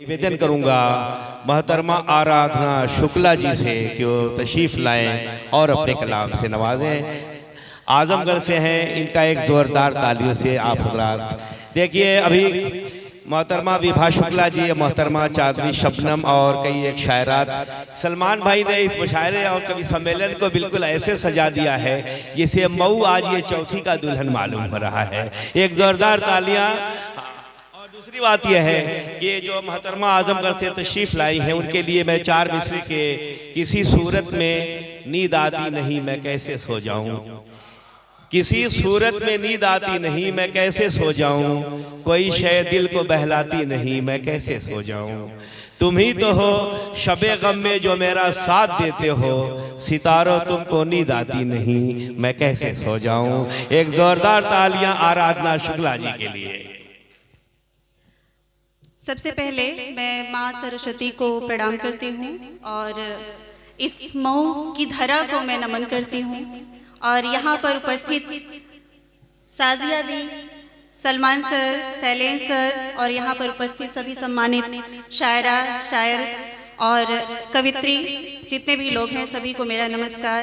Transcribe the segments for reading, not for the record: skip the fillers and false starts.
निवेदन करूंगा मोहतरमा आराधना शुक्ला जी से कि वो तशरीफ लाएं और अपने कलाम से नवाजें। आजमगढ़ से हैं, इनका एक जोरदार तालियों से आप हजरात देखिए। अभी मोहतरमा विभा शुक्ला जी, मोहतरमा चांदनी शबनम और कई एक शायरात, सलमान भाई ने इस मुशायरे और कवि सम्मेलन को बिल्कुल ऐसे सजा दिया है जिसे मऊ आज ये चौथी का दुल्हन मालूम हो रहा है। एक जोरदार तालियां। दूसरी बात यह है कि जो मोहतरमा आजमगढ़ से तशरीफ लाई हैं उनके लिए मैं चार मिसरे के किसी सूरत में नींद आती नहीं मैं कैसे सो जाऊं, किसी सूरत में नींद आती नहीं मैं कैसे सो जाऊं, कोई शय दिल को बहलाती नहीं मैं कैसे सो जाऊं, तुम ही तो हो शबे गम में जो मेरा साथ देते हो, सितारों तुमको नींद आती नहीं मैं कैसे सो जाऊं। एक जोरदार तालियां आराधना शुक्ला जी के लिए। सबसे पहले मैं माँ सरस्वती को प्रणाम करती हूँ और इस मऊ की धरा को मैं नमन करती हूँ और यहाँ पर उपस्थित साजिया दी, सलमान सर, शैलेंद्र सर और यहाँ पर उपस्थित सभी सम्मानित शायरा, शायर और कवित्री जितने भी लोग हैं सभी को मेरा नमस्कार।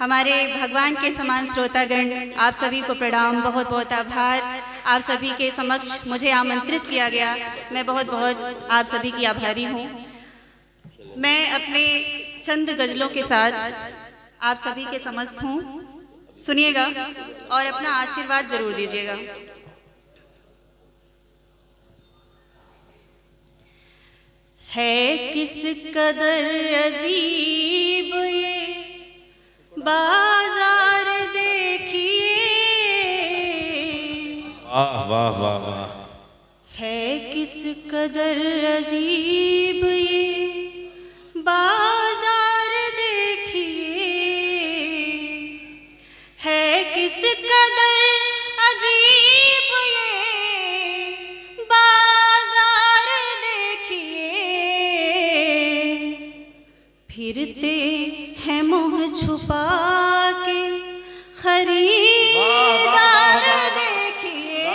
हमारे भगवान के समान श्रोतागण, आप सभी को प्रणाम, बहुत बहुत आभार। आप सभी के समक्ष मुझे आमंत्रित किया गया, मैं बहुत बहुत आप सभी की आभारी हूँ। मैं अपने चंद गज़लों के साथ आप सभी के समस्त हूँ, सुनिएगा और अपना आशीर्वाद जरूर दीजिएगा। है किस कदर अजीब ये बाजार देखिए, वाह वाह वाह वाह। है किस कदर अजीब ये बाजार देखिए, है किस कदर अजीब ये बाजार देखिए, फिरते है मुँह छुपा के खरीदार देखिए,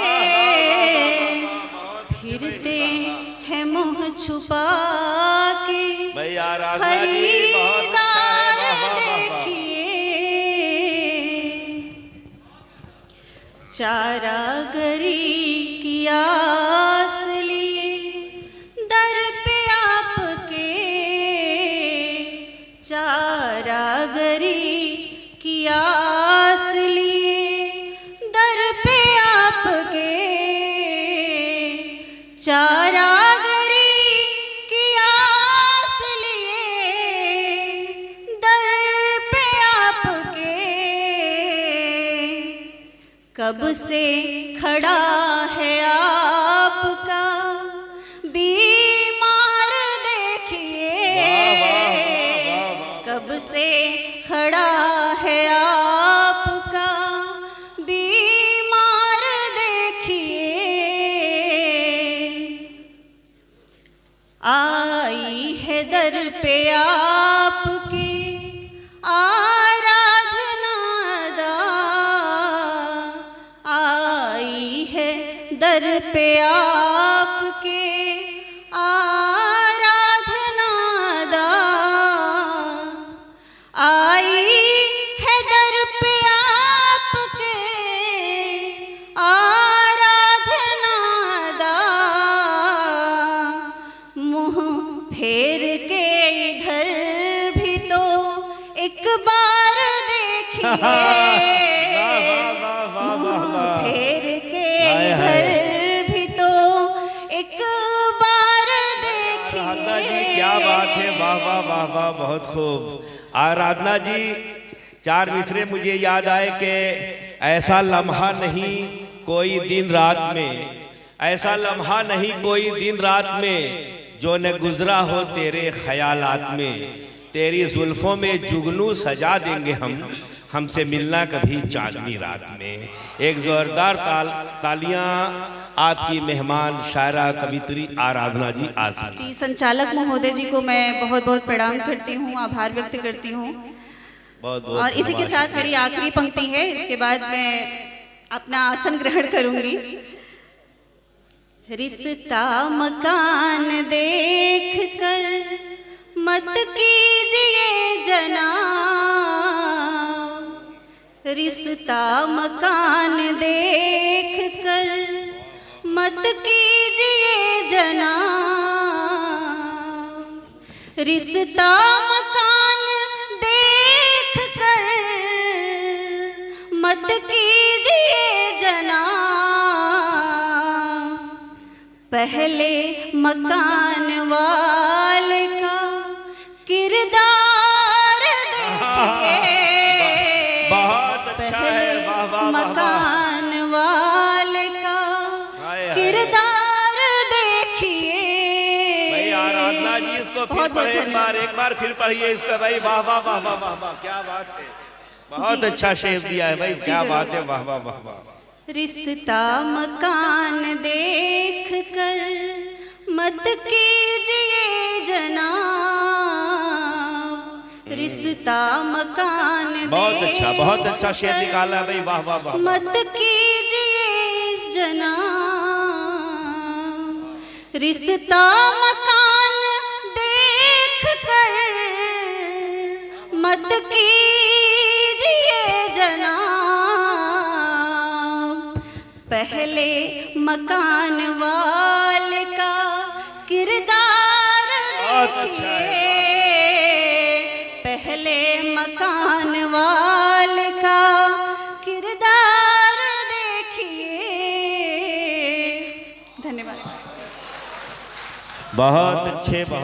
फिरते हैं मुँह छुपा के खरीदार देखिए, चारागरी की आस लिए दर पे आपके, चारागरी की आस लिए दर पे आपके, चारागरी की आस लिए दर पे आपके, कब से खड़ा है आपका बीमार देखिए, कब से खड़ा है आपका बीमार देखिए, आई है दर पे आपके आराधना दा, आई है दर पे आपके आराधना दा, आई है दर पे आपके आराधना दा, मुँह फेर के इधर भी तो एक बार देखिए, मुँह फेर के इधर भी तो एक बार देखिए। क्या बात है, वाह वाह वाह वाह, बहुत खूब। आराधना जी, चार मिसरे मुझे याद आए कि ऐसा लम्हा नहीं कोई दिन रात में, ऐसा लम्हा नहीं कोई दिन रात में जो न गुजरा हो तेरे ख्यालात में, तेरी जुल्फों में जुगनू सजा देंगे हम, हमसे मिलना कभी चांदनी रात में। एक जोरदार तालियां आपकी मेहमान शायरा कवित्री आराधना जी आजम जी। संचालक महोदय जी को मैं बहुत बहुत प्रणाम करती हूँ, आभार व्यक्त करती हूँ। और इसी के साथ मेरी आखिरी पंक्ति है, इसके बाद मैं अपना आसन ग्रहण करूंगी। रिश्ता मकान दे मत कीजिए जनाब रिश्ता मकान देख कर, मत कीजिए जनाब रिश्ता मकान देख कर, मत कीजिए जनाब पहले मकान वाले का किरदार देखिए। बहुत अच्छा है, वाह वाह वाह वाह। मकान वाले का किरदार देखिए। भाई आराधना जी इसको फिर बहुत पढ़े, धन्यवाद। एक बार फिर पढ़िए इसका भाई। वाह वाह वाह वाह वाह वाह, क्या बात है, बहुत जी। अच्छा शेर दिया है भाई, क्या जरूर। बात है, वाह वाह वाह वाह। रिश्ता मकान देख कर मत कीजिए जनाब रिश्ता मकान बहुत अच्छा शेर निकाला है भाई, वाह वाह वाह। मत कीजिए जनाब रिश्ता मकान देख कर, मत कीजिए जनाब पहले मकान वाले का किरदार देखिए। पहले मकान वाले का किरदार देखिए। धन्यवाद। बहुत अच्छे, बहुत